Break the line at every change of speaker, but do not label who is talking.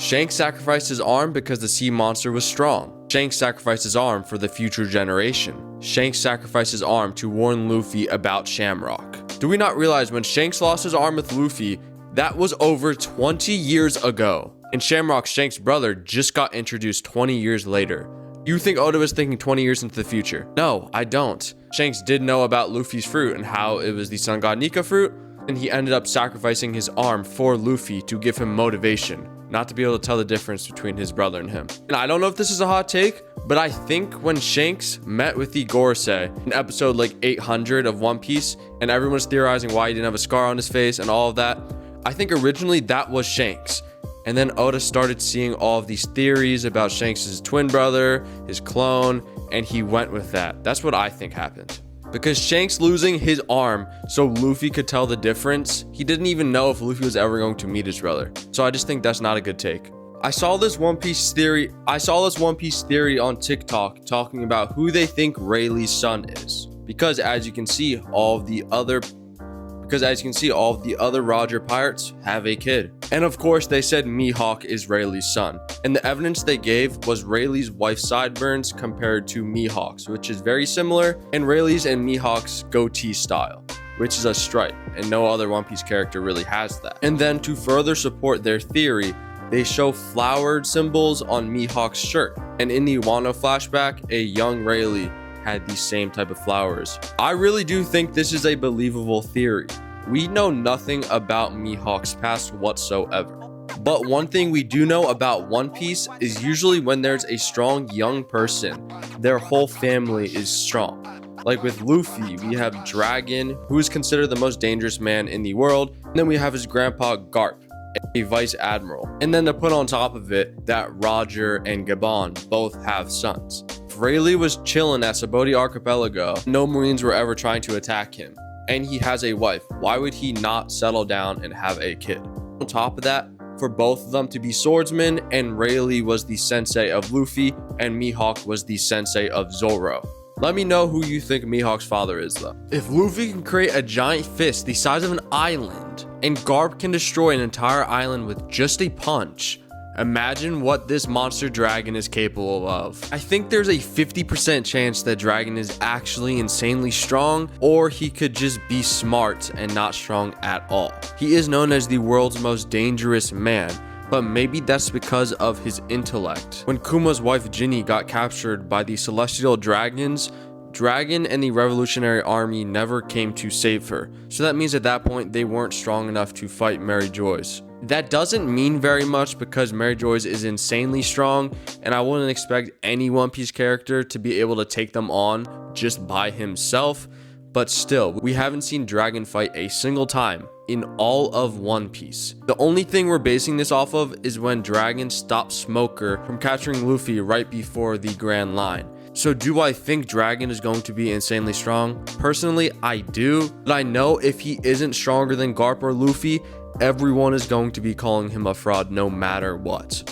Shanks sacrificed his arm because the sea monster was strong. Shanks sacrificed his arm for the future generation. Shanks sacrificed his arm to warn Luffy about Shamrock. Do we not realize when Shanks lost his arm with Luffy, that was over 20 years ago? And Shamrock, Shanks' brother, just got introduced 20 years later. You think Oda was thinking 20 years into the future? No, I don't. Shanks did know about Luffy's fruit and how it was the sun god Nika fruit, and he ended up sacrificing his arm for Luffy to give him motivation, not to be able to tell the difference between his brother and him. And I don't know if this is a hot take, but I think when Shanks met with the Gorosei in episode like 800 of One Piece, and everyone was theorizing why he didn't have a scar on his face and all of that, I think originally that was Shanks. And then Oda started seeing all of these theories about Shanks' twin brother, his clone, and he went with that. That's what I think happened. Because Shanks losing his arm so Luffy could tell the difference, he didn't even know if Luffy was ever going to meet his brother. So I just think that's not a good take. I saw this One Piece theory on TikTok talking about who they think Rayleigh's son is. Because as you can see, all of the other Roger pirates have a kid. And of course, they said Mihawk is Rayleigh's son. And the evidence they gave was Rayleigh's wife's sideburns compared to Mihawk's, which is very similar, and Rayleigh's and Mihawk's goatee style, which is a stripe, and no other One Piece character really has that. And then to further support their theory, they show flowered symbols on Mihawk's shirt. And in the Wano flashback, a young Rayleigh had the same type of flowers. I really do think this is a believable theory. We know nothing about Mihawk's past whatsoever. But one thing we do know about One Piece is usually when there's a strong young person, their whole family is strong. Like with Luffy, we have Dragon, who is considered the most dangerous man in the world. And then we have his grandpa Garp, a vice admiral. And then to put on top of it, that Roger and Gabon both have sons. If Rayleigh was chilling at Sabaody Archipelago, no Marines were ever trying to attack him, and he has a wife, why would he not settle down and have a kid? On top of that, for both of them to be swordsmen, and Rayleigh was the sensei of Luffy, and Mihawk was the sensei of Zoro. Let me know who you think Mihawk's father is though. If Luffy can create a giant fist the size of an island, and Garp can destroy an entire island with just a punch, imagine what this monster dragon is capable of. I think there's a 50% chance that Dragon is actually insanely strong, or he could just be smart and not strong at all. He is known as the world's most dangerous man, but maybe that's because of his intellect. When Kuma's wife Ginny got captured by the celestial dragons, Dragon and the Revolutionary Army never came to save her. So that means at that point they weren't strong enough to fight Mary Joyce. That doesn't mean very much because Mary Joyce is insanely strong, and I wouldn't expect any One Piece character to be able to take them on just by himself. But still, we haven't seen Dragon fight a single time in all of One Piece. The only thing we're basing this off of is when Dragon stopped Smoker from capturing Luffy right before the Grand Line. So do I think Dragon is going to be insanely strong? Personally, I do. But I know if he isn't stronger than Garp or Luffy, everyone is going to be calling him a fraud no matter what.